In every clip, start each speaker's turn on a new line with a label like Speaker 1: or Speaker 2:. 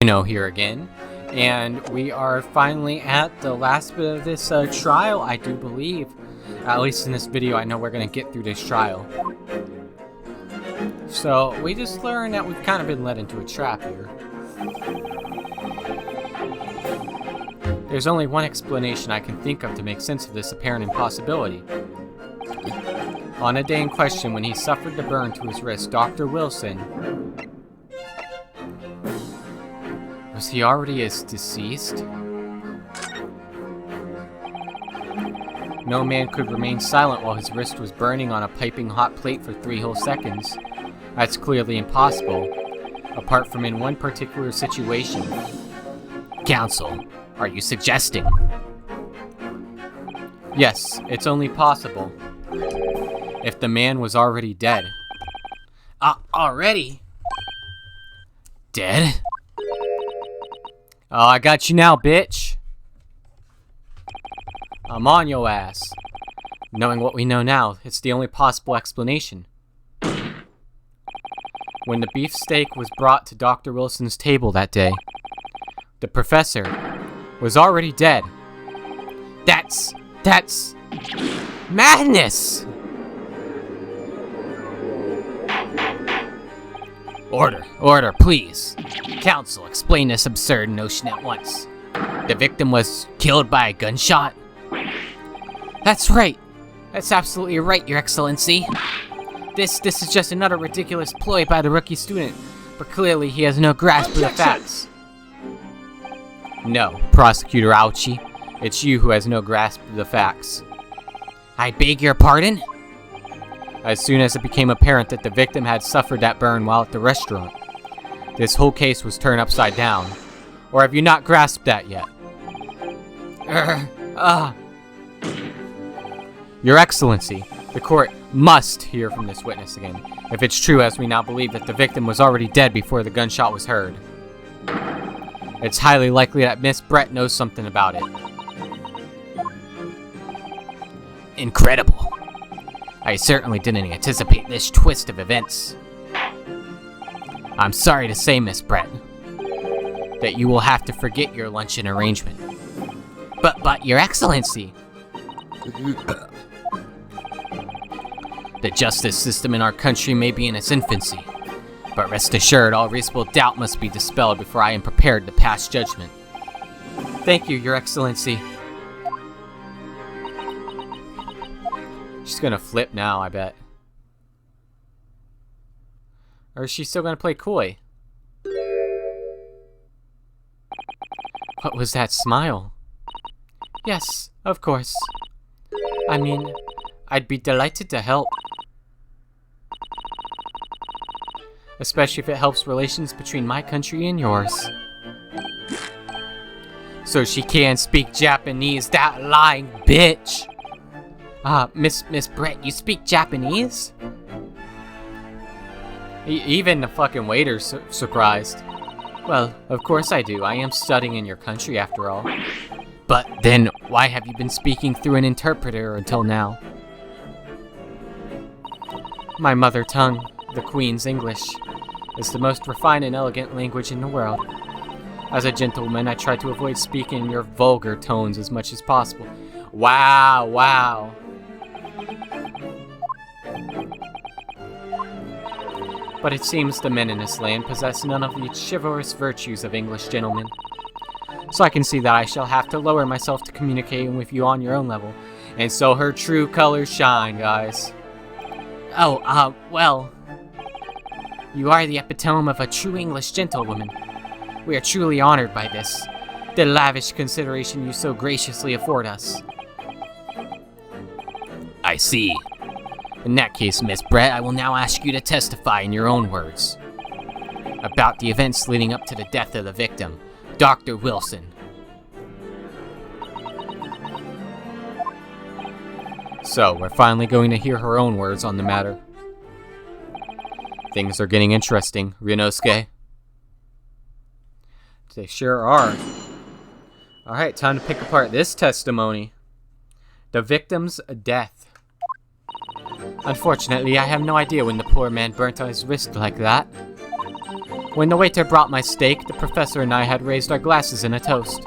Speaker 1: Here again, and we are finally at the last bit of this trial, I do believe. At least in this video, I know we're going to get through this trial. So, we just learned that we've kind of been led into a trap here. There's only one explanation I can think of to make sense of this apparent impossibility. On a day in question, when he suffered the burn to his wrist, Dr. Wilson... Was he already deceased? No man could remain silent while his wrist was burning on a piping hot plate for 3 whole seconds. That's clearly impossible, apart from in one particular situation. Counsel, are you suggesting? Yes, it's only possible. If the man was already dead. Already? Dead? Oh, I got you now, bitch. I'm on your ass. Knowing what we know now, it's the only possible explanation. When the beefsteak was brought to Dr. Wilson's table that day, the professor was already dead. That's madness! Order, please. Counsel, explain this absurd notion at once. The victim was killed by a gunshot? That's right. That's absolutely right, Your Excellency. This is just another ridiculous ploy by the rookie student, but clearly he has no grasp of the facts. No, Prosecutor Ouchie. It's you who has no grasp of the facts. I beg your pardon? As soon as it became apparent that the victim had suffered that burn while at the restaurant, this whole case was turned upside down. Or have you not grasped that yet? Your Excellency, the court must hear from this witness again, if it's true as we now believe that the victim was already dead before the gunshot was heard. It's highly likely that Miss Brett knows something about it. Incredible. I certainly didn't anticipate this twist of events. I'm sorry to say, Miss Brett, that you will have to forget your luncheon arrangement. But Your Excellency! The justice system in our country may be in its infancy, but rest assured all reasonable doubt must be dispelled before I am prepared to pass judgment. Thank you, Your Excellency. She's gonna flip now, I bet. Or is she still gonna play coy? What was that smile? Yes, of course. I mean, I'd be delighted to help. Especially if it helps relations between my country and yours. So she can speak Japanese, that lying bitch! Miss Brett, you speak Japanese? Even the fucking waiter's surprised. Well, of course I do. I am studying in your country after all. But then, why have you been speaking through an interpreter until now? My mother tongue, the Queen's English, is the most refined and elegant language in the world. As a gentleman, I try to avoid speaking in your vulgar tones as much as possible. Wow. But it seems the men in this land possess none of the chivalrous virtues of English gentlemen. So I can see that I shall have to lower myself to communicating with you on your own level. And so her true colors shine, guys. Well... You are the epitome of a true English gentlewoman. We are truly honored by this, the lavish consideration you so graciously afford us. I see. In that case, Miss Brett, I will now ask you to testify in your own words about the events leading up to the death of the victim, Dr. Wilson. So, we're finally going to hear her own words on the matter. Things are getting interesting, Ryunosuke. They sure are. Alright, time to pick apart this testimony. The victim's death. Unfortunately, I have no idea when the poor man burnt on his wrist like that. When the waiter brought my steak, the professor and I had raised our glasses in a toast.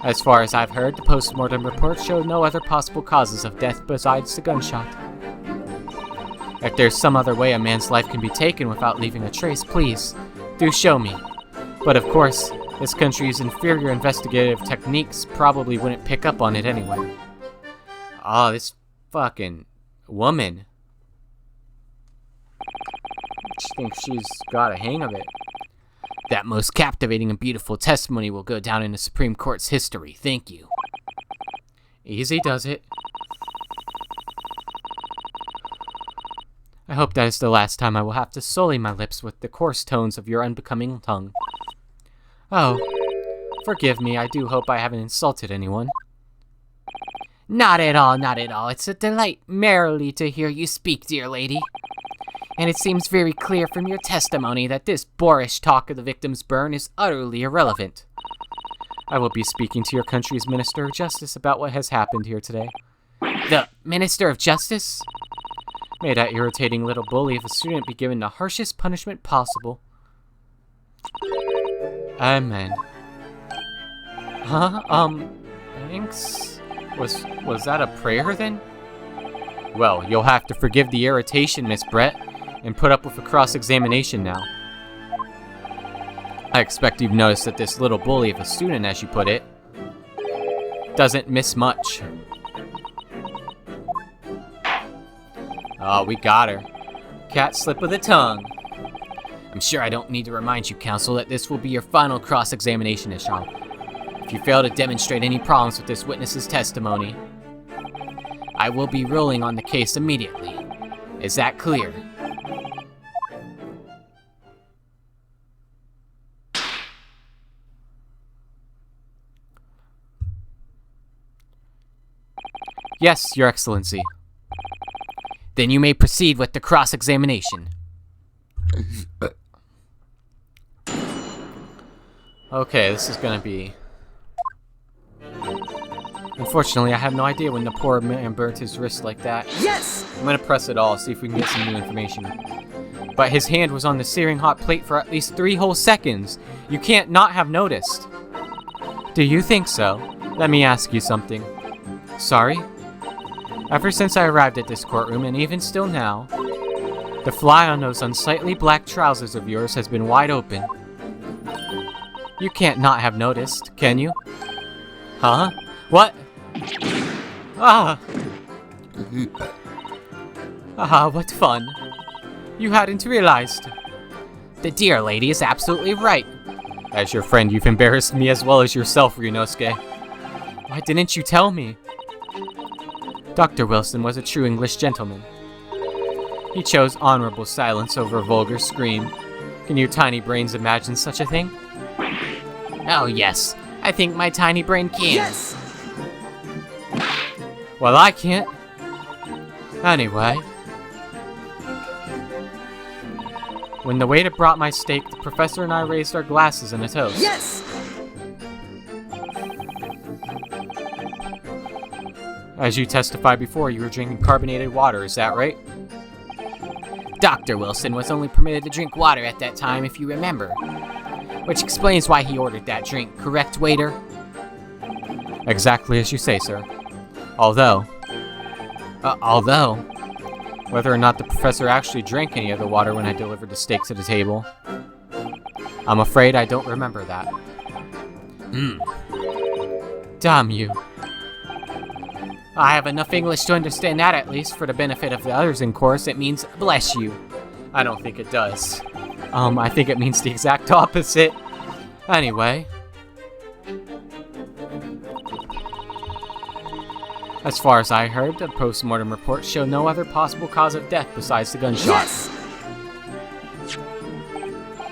Speaker 1: As far as I've heard, the post-mortem report showed no other possible causes of death besides the gunshot. If there's some other way a man's life can be taken without leaving a trace, please, do show me. But of course, this country's inferior investigative techniques probably wouldn't pick up on it anyway. Oh, this fucking woman. She thinks she's got a hang of it. That most captivating and beautiful testimony will go down in the Supreme Court's history. Thank you. Easy does it. I hope that is the last time I will have to sully my lips with the coarse tones of your unbecoming tongue. Oh, forgive me, I do hope I haven't insulted anyone. Not at all, not at all. It's a delight merrily to hear you speak, dear lady. And it seems very clear from your testimony that this boorish talk of the victim's burn is utterly irrelevant. I will be speaking to your country's Minister of Justice about what has happened here today. The Minister of Justice? May that irritating little bully of a student be given the harshest punishment possible. Amen. Thanks? Was that a prayer then? Well, you'll have to forgive the irritation, Miss Brett, and put up with a cross-examination now. I expect you've noticed that this little bully of a student, as you put it, doesn't miss much. Oh, we got her. Cat slip of the tongue. I'm sure I don't need to remind you, counsel, that this will be your final cross-examination issue. If you fail to demonstrate any problems with this witness's testimony, I will be ruling on the case immediately. Is that clear? Yes, Your Excellency. Then you may proceed with the cross-examination. Okay, this is gonna be... Unfortunately, I have no idea when the poor man burnt his wrist like that. Yes! I'm gonna press it all, see if we can get some new information. But his hand was on the searing hot plate for at least 3 whole seconds. You can't not have noticed. Do you think so? Let me ask you something. Sorry? Ever since I arrived at this courtroom, and even still now, the fly on those unsightly black trousers of yours has been wide open. You can't not have noticed, can you? Huh? What? Ah! Ah, what fun. You hadn't realized. The dear lady is absolutely right. As your friend, you've embarrassed me as well as yourself, Ryunosuke. Why didn't you tell me? Dr. Wilson was a true English gentleman. He chose honorable silence over a vulgar scream. Can your tiny brains imagine such a thing? Oh yes, I think my tiny brain can. Yes! Well, I can't. Anyway. When the waiter brought my steak, the professor and I raised our glasses in a toast. Yes! As you testified before, you were drinking carbonated water, is that right? Dr. Wilson was only permitted to drink water at that time, if you remember. Which explains why he ordered that drink, correct, waiter? Exactly as you say, sir. Although, whether or not the professor actually drank any of the water when I delivered the steak to the table, I'm afraid I don't remember that. Damn you. I have enough English to understand that, at least. For the benefit of the others in course, it means bless you. I don't think it does. I think it means the exact opposite. Anyway. As far as I heard, the post-mortem report showed no other possible cause of death besides the gunshot. Yes!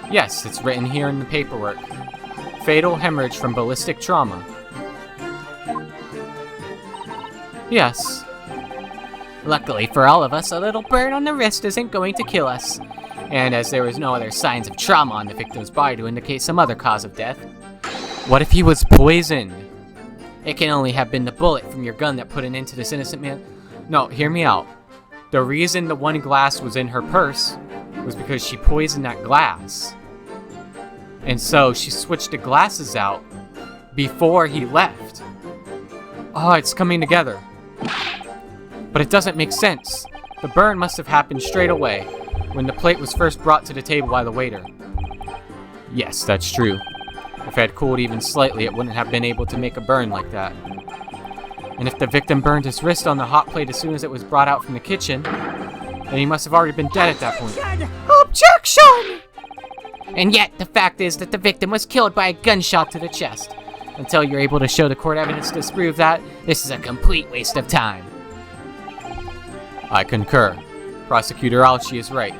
Speaker 1: Yes, it's written here in the paperwork. Fatal hemorrhage from ballistic trauma. Yes. Luckily for all of us, a little burn on the wrist isn't going to kill us. And as there was no other signs of trauma on the victim's body to indicate some other cause of death. What if he was poisoned? It can only have been the bullet from your gun that put an end to this innocent man. No, hear me out. The reason the one glass was in her purse was because she poisoned that glass. And so she switched the glasses out before he left. Oh, it's coming together. But it doesn't make sense. The burn must have happened straight away, when the plate was first brought to the table by the waiter. Yes, that's true. If it had cooled even slightly, it wouldn't have been able to make a burn like that. And if the victim burned his wrist on the hot plate as soon as it was brought out from the kitchen, then he must have already been dead at that point.
Speaker 2: Objection!
Speaker 1: And yet, the fact is that the victim was killed by a gunshot to the chest. Until you're able to show the court evidence to disprove that, this is a complete waste of time. I concur. Prosecutor Alchi is right.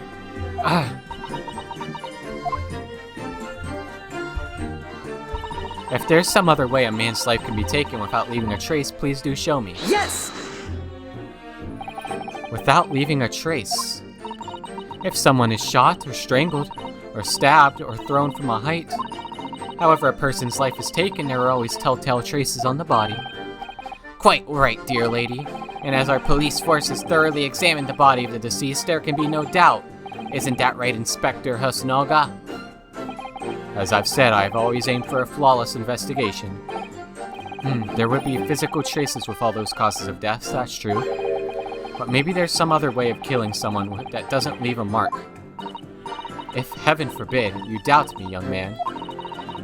Speaker 1: If there's some other way a man's life can be taken without leaving a trace, please do show me.
Speaker 2: Yes!
Speaker 1: Without leaving a trace. If someone is shot or strangled, or stabbed or thrown from a height, however a person's life is taken, there are always telltale traces on the body. Quite right, dear lady. And as our police force has thoroughly examined the body of the deceased, there can be no doubt. Isn't that right, Inspector Husnoga? As I've said, I've always aimed for a flawless investigation. There would be physical traces with all those causes of deaths, that's true. But maybe there's some other way of killing someone that doesn't leave a mark. If, heaven forbid, you doubt me, young man,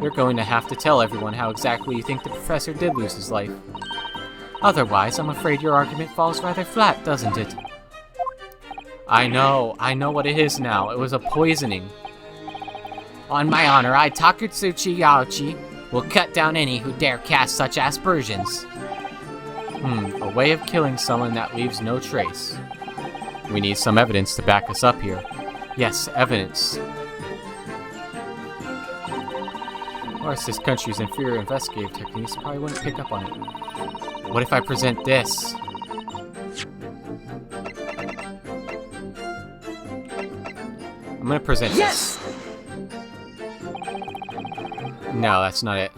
Speaker 1: you're going to have to tell everyone how exactly you think the professor did lose his life. Otherwise, I'm afraid your argument falls rather flat, doesn't it? I know what it is now. It was a poisoning. On my honor, I, Takutsuchi Yaochi, will cut down any who dare cast such aspersions. A way of killing someone that leaves no trace. We need some evidence to back us up here. Yes, evidence. Of course, this country's inferior investigative techniques probably wouldn't pick up on it. What if I present this? I'm gonna present this. No, that's not it.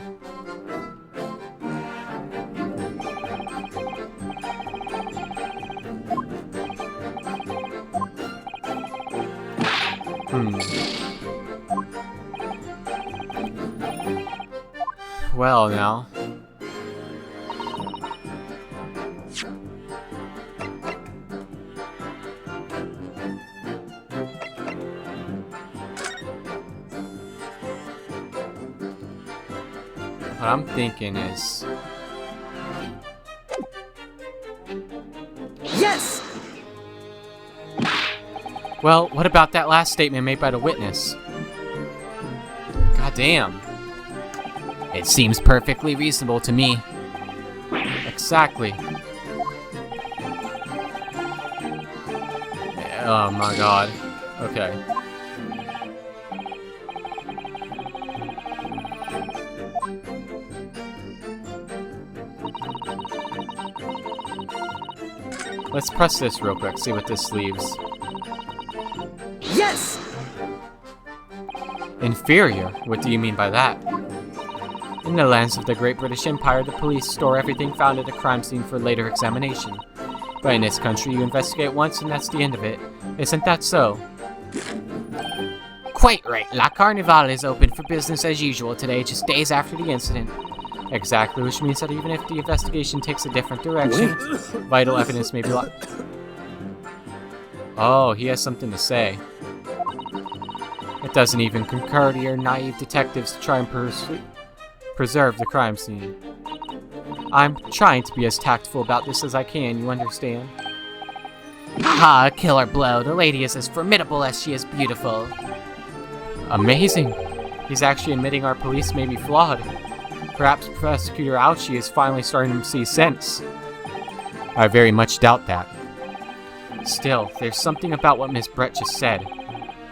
Speaker 1: Well, now. What I'm thinking is...
Speaker 2: Yes!
Speaker 1: Well, what about that last statement made by the witness? God damn. It seems perfectly reasonable to me. Exactly. Oh my god. Okay. Let's press this real quick, see what this leaves.
Speaker 2: Yes!
Speaker 1: Inferior? What do you mean by that? In the lands of the Great British Empire, the police store everything found at a crime scene for later examination. But in this country, you investigate once and that's the end of it. Isn't that so? Quite right. La Carnival is open for business as usual today, just days after the incident. Exactly, which means that even if the investigation takes a different direction, vital evidence may be lost. Oh, he has something to say. It doesn't even concur to your naive detectives to try and preserve the crime scene. I'm trying to be as tactful about this as I can, you understand? Aha, a killer blow. The lady is as formidable as she is beautiful. Amazing. He's actually admitting our police may be flawed. Perhaps Prosecutor Alchi is finally starting to see sense. I very much doubt that. Still, there's something about what Miss Brett just said.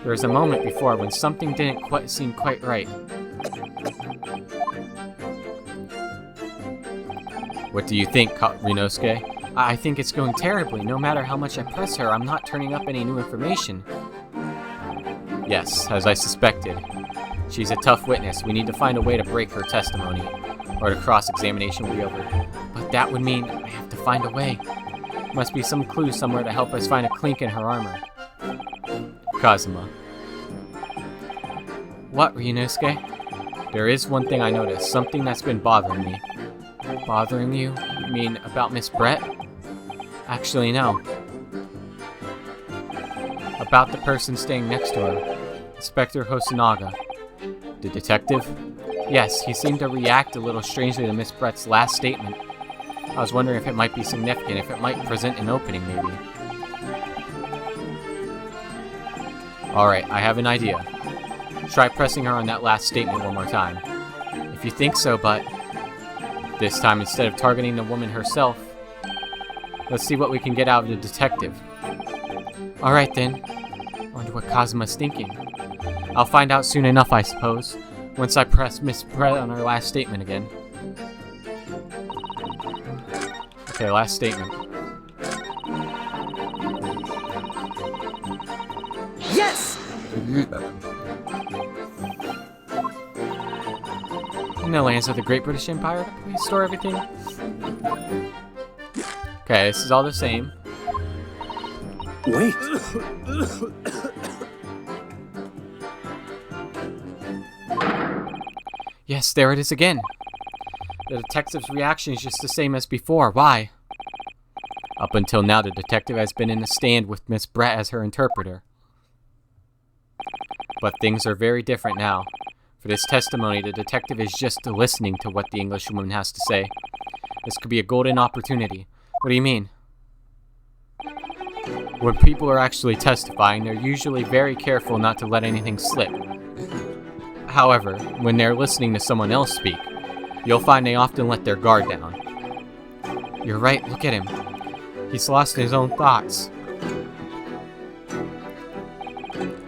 Speaker 1: There was a moment before when something didn't quite seem quite right. What do you think, Ryunosuke? I think it's going terribly. No matter how much I press her, I'm not turning up any new information. Yes, as I suspected. She's a tough witness. We need to find a way to break her testimony, or the cross-examination will be over. But that would mean I have to find a way. Must be some clue somewhere to help us find a clink in her armor. Kazuma. What, Ryunosuke? There is one thing I noticed, something that's been bothering me. Bothering you? You mean about Miss Brett? Actually, no. About the person staying next to her, Inspector Hosonaga. The detective? Yes, he seemed to react a little strangely to Miss Brett's last statement. I was wondering if it might be significant, if it might present an opening, maybe. Alright, I have an idea. Try pressing her on that last statement one more time. If you think so, but this time instead of targeting the woman herself, let's see what we can get out of the detective. Alright then. Wonder what Kazuma's thinking. I'll find out soon enough, I suppose, once I press Miss Brett on her last statement again. Okay, last statement.
Speaker 2: Yes!
Speaker 1: In the lands of the Great British Empire, we store everything. Okay, this is all the same.
Speaker 2: Wait.
Speaker 1: Yes, there it is again. The detective's reaction is just the same as before. Why? Up until now, the detective has been in the stand with Miss Brett as her interpreter. But things are very different now. For this testimony, the detective is just listening to what the Englishwoman has to say. This could be a golden opportunity. What do you mean? When people are actually testifying, they're usually very careful not to let anything slip. However, when they're listening to someone else speak, you'll find they often let their guard down. You're right, look at him. He's lost his own thoughts.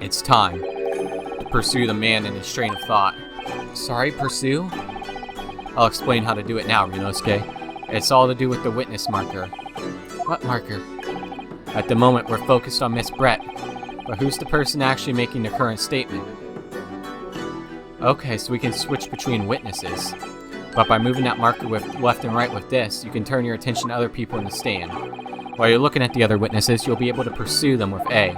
Speaker 1: It's time to pursue the man in his train of thought. Sorry, pursue? I'll explain how to do it now, Ryunosuke. It's all to do with the witness marker. What marker? At the moment, we're focused on Miss Brett, but who's the person actually making the current statement? Okay, so we can switch between witnesses. But by moving that marker with left and right with this, you can turn your attention to other people in the stand. While you're looking at the other witnesses, you'll be able to pursue them with A.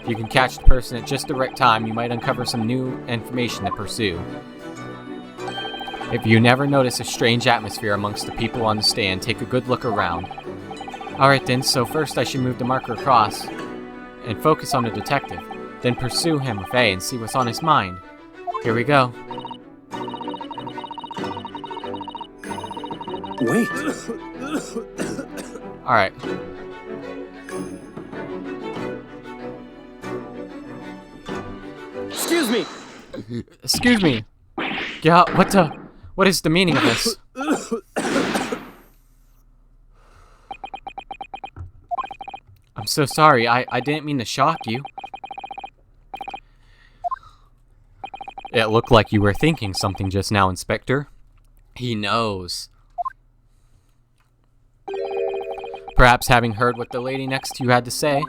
Speaker 1: If you can catch the person at just the right time, you might uncover some new information to pursue. If you never notice a strange atmosphere amongst the people on the stand, take a good look around. Alright then, so first I should move the marker across and focus on the detective, then pursue him with A and see what's on his mind. Here we go.
Speaker 2: Wait.
Speaker 1: Alright.
Speaker 2: Excuse me.
Speaker 1: Excuse me. Yeah, what is the meaning of this? I'm so sorry, I didn't mean to shock you. It looked like you were thinking something just now, Inspector. He knows. Perhaps having heard what the lady next to you had to say.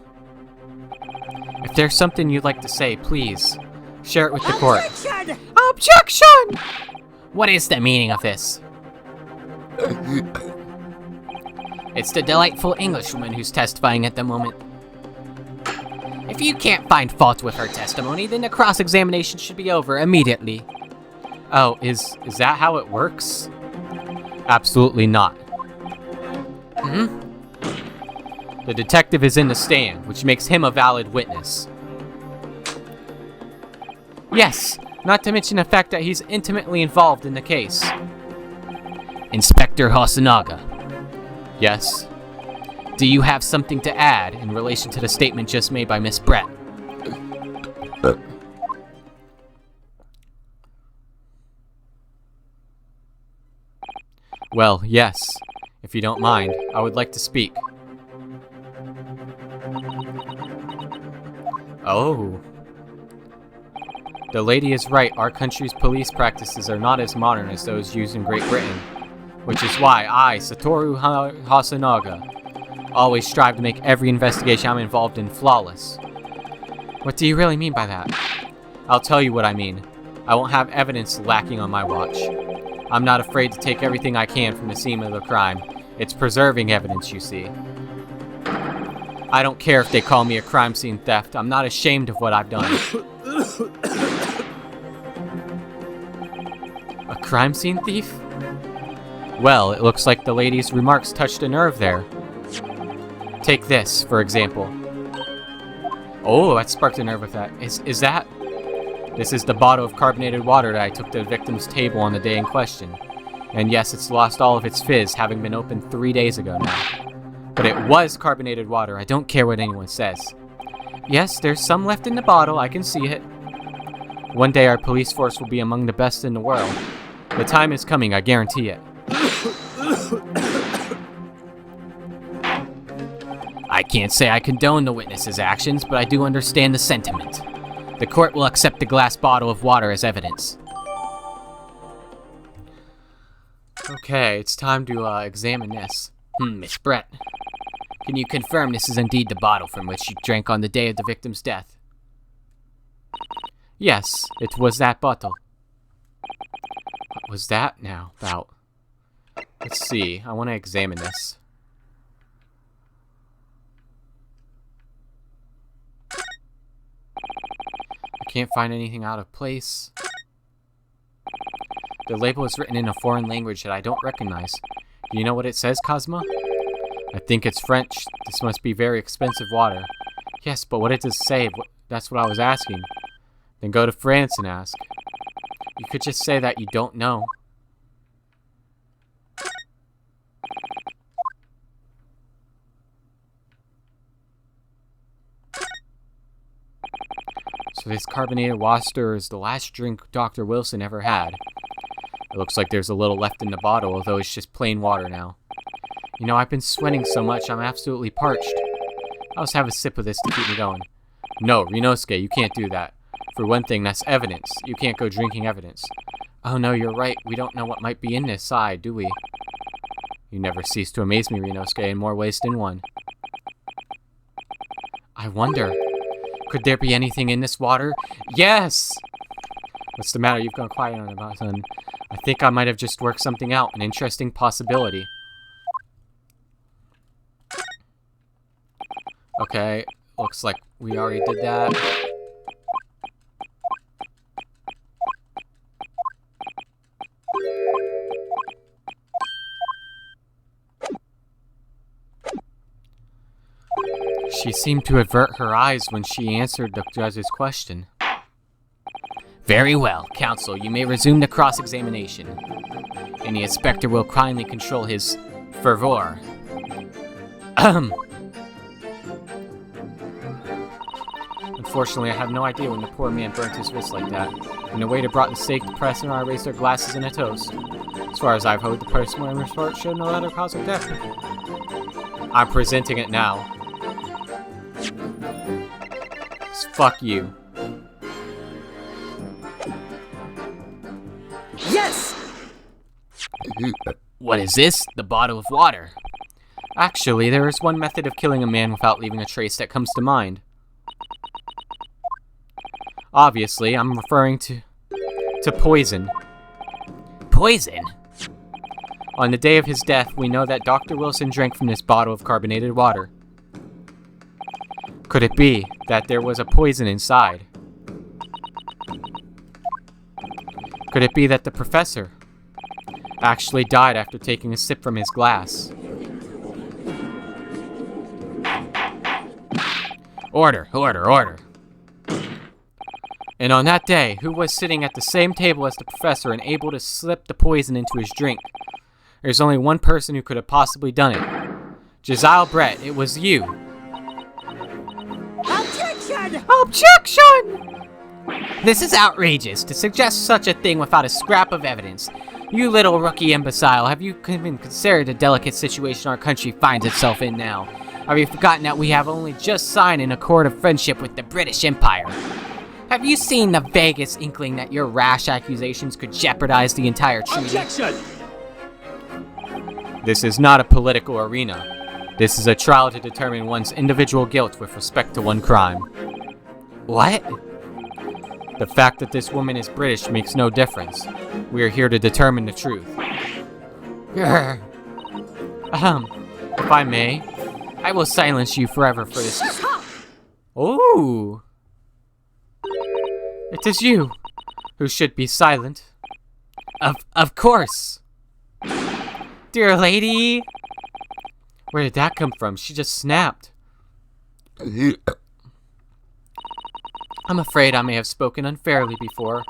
Speaker 1: If there's something you'd like to say, please, share it with the court.
Speaker 2: Objection! Objection!
Speaker 1: What is the meaning of this? It's the delightful Englishwoman who's testifying at the moment. If you can't find fault with her testimony, then the cross-examination should be over immediately. Oh, is that how it works? Absolutely not. The detective is in the stand, which makes him a valid witness. Yes, not to mention the fact that he's intimately involved in the case. Inspector Hosonaga. Yes? Do you have something to add in relation to the statement just made by Miss Brett? Well, yes. If you don't mind, I would like to speak. Oh. The lady is right. Our country's police practices are not as modern as those used in Great Britain. Which is why I, Satoru Hosonaga, always strive to make every investigation I'm involved in flawless. What do you really mean by that? I'll tell you what I mean. I won't have evidence lacking on my watch. I'm not afraid to take everything I can from the scene of the crime. It's preserving evidence, you see. I don't care if they call me a crime scene theft. I'm not ashamed of what I've done. crime scene thief? Well, it looks like the lady's remarks touched a nerve there. Take this, for example. Oh, that sparked a nerve with that. Is that? This is the bottle of carbonated water that I took to the victim's table on the day in question. And yes, it's lost all of its fizz, having been opened 3 days ago now. But it was carbonated water, I don't care what anyone says. Yes, there's some left in the bottle, I can see it. One day our police force will be among the best in the world. The time is coming, I guarantee it. I can't say I condone the witness's actions, but I do understand the sentiment. The court will accept the glass bottle of water as evidence. Okay, it's time to examine this. Miss Brett, can you confirm this is indeed the bottle from which you drank on the day of the victim's death? Yes, it was that bottle. What was that now about? Let's see, I want to examine this. I can't find anything out of place. The label is written in a foreign language that I don't recognize. Do you know what it says, Cosmo? I think it's French. This must be very expensive water. Yes, but what does it say? That's what I was asking. Then go to France and ask. You could just say that you don't know. So this carbonated water is the last drink Dr. Wilson ever had. It looks like there's a little left in the bottle, although it's just plain water now. You know, I've been sweating so much, I'm absolutely parched. I'll just have a sip of this to keep me going. No, Rinosuke, you can't do that. For one thing, that's evidence. You can't go drinking evidence. Oh no, you're right. We don't know what might be in this side, do we? You never cease to amaze me, Rinosuke, in more ways than one. I wonder, could there be anything in this water? Yes! What's the matter? You've gone quiet on about son. I think I might have just worked something out. An interesting possibility. Okay, looks like we already did that. She seemed to avert her eyes when she answered the judge's question. Very well, counsel, you may resume the cross-examination. And the inspector will kindly control his fervor. Unfortunately, I have no idea when the poor man burnt his wrist like that. And the waiter brought the steak, the press, and I raised their glasses in a toast. As far as I've heard, the post-mortem report showed no other cause of death. I'm presenting it now. Fuck you.
Speaker 2: Yes!
Speaker 1: What is this? The bottle of water. Actually, there is one method of killing a man without leaving a trace that comes to mind. Obviously, I'm referring to poison. Poison? On the day of his death, we know that Dr. Wilson drank from this bottle of carbonated water. Could it be that there was a poison inside? Could it be that the professor actually died after taking a sip from his glass? Order, order, order. And on that day, who was sitting at the same table as the professor and able to slip the poison into his drink? There's only one person who could have possibly done it. Josiah Brett, it was you.
Speaker 2: Objection!
Speaker 1: Objection! This is outrageous, to suggest such a thing without a scrap of evidence. You little rookie imbecile, have you even considered the delicate situation our country finds itself in now? Have you forgotten that we have only just signed an accord of friendship with the British Empire? Have you seen the vaguest inkling that your rash accusations could jeopardize the entire treaty?
Speaker 2: Objection!
Speaker 1: This is not a political arena. This is a trial to determine one's individual guilt with respect to one crime. What? The fact that this woman is British makes no difference. We are here to determine the truth. If I may, I will silence you forever for this. Oh! It is you who should be silent. Of course. Dear lady. Where did that come from? She just snapped. I'm afraid I may have spoken unfairly before.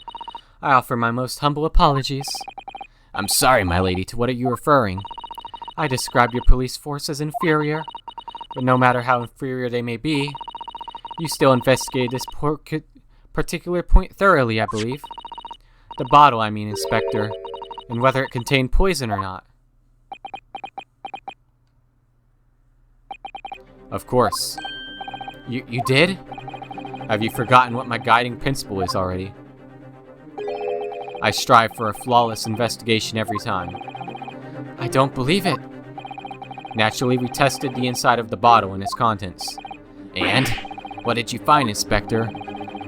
Speaker 1: I offer my most humble apologies. I'm sorry, my lady. To what are you referring? I described your police force as inferior, but no matter how inferior they may be, you still investigated this particular point thoroughly, I believe. The bottle, I mean, Inspector, and whether it contained poison or not. Of course. You did? Have you forgotten what my guiding principle is already? I strive for a flawless investigation every time. I don't believe it. Naturally, we tested the inside of the bottle and its contents. And? What did you find, Inspector?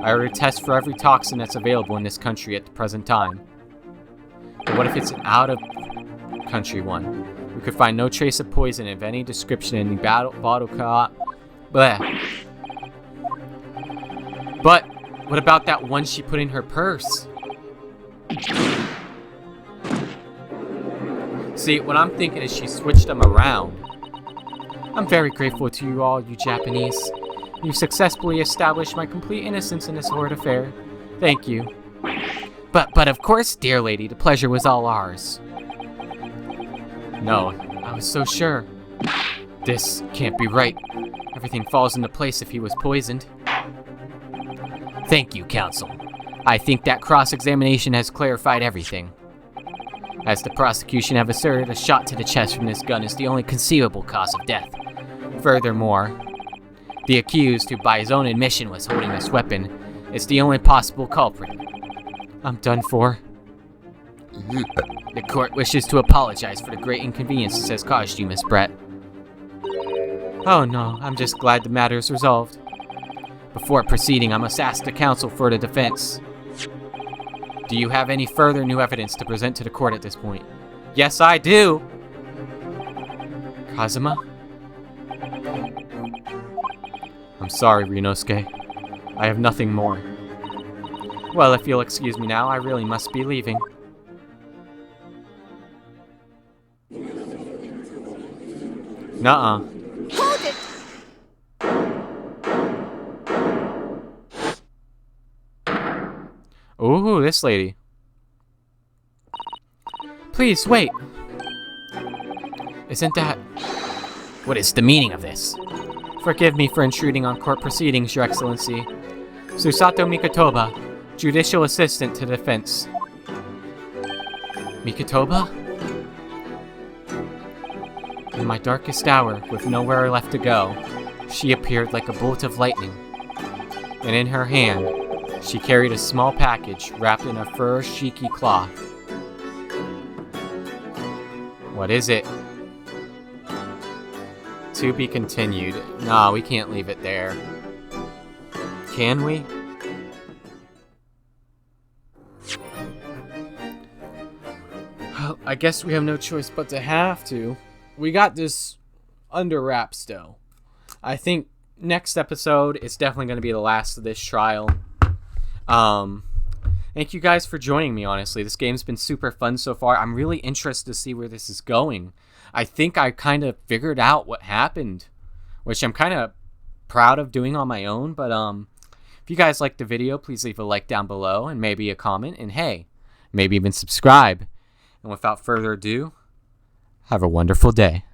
Speaker 1: I ordered tests for every toxin that's available in this country at the present time. But what if it's an out-of-country one? We could find no trace of poison of any description in the bottle Bleh. But what about that one she put in her purse? See, what I'm thinking is she switched them around. I'm very grateful to you all, you Japanese. You've successfully established my complete innocence in this horrid affair. Thank you. But of course, dear lady, the pleasure was all ours. No, I was so sure. This can't be right. Everything falls into place if he was poisoned. Thank you, counsel. I think that cross-examination has clarified everything. As the prosecution have asserted, a shot to the chest from this gun is the only conceivable cause of death. Furthermore, the accused, who by his own admission was holding this weapon, is the only possible culprit. I'm done for. The court wishes to apologize for the great inconvenience this has caused you, Miss Brett. Oh no, I'm just glad the matter is resolved. Before proceeding, I must ask the counsel for the defense. Do you have any further new evidence to present to the court at this point? Yes, I do! Kazuma? I'm sorry, Rinosuke. I have nothing more. Well, if you'll excuse me now, I really must be leaving. Nuh-uh.
Speaker 2: Hold it!
Speaker 1: Ooh, this lady. Please, wait. Isn't that... What is the meaning of this? Forgive me for intruding on court proceedings, Your Excellency. Susato Mikotoba, Judicial Assistant to the Defense. Mikotoba? In my darkest hour, with nowhere left to go, she appeared like a bolt of lightning. And in her hand, she carried a small package wrapped in a fur shiki cloth. What is it? To be continued. No, we can't leave it there. Can we? Well, I guess we have no choice but to have to. We got this under wraps, though. I think next episode is definitely going to be the last of this trial. Thank you guys for joining me, honestly. This game's been super fun so far. I'm really interested to see where this is going. I think I kind of figured out what happened, which I'm kind of proud of doing on my own. But if you guys liked the video, please leave a like down below and maybe a comment. And hey, maybe even subscribe. And without further ado, have a wonderful day.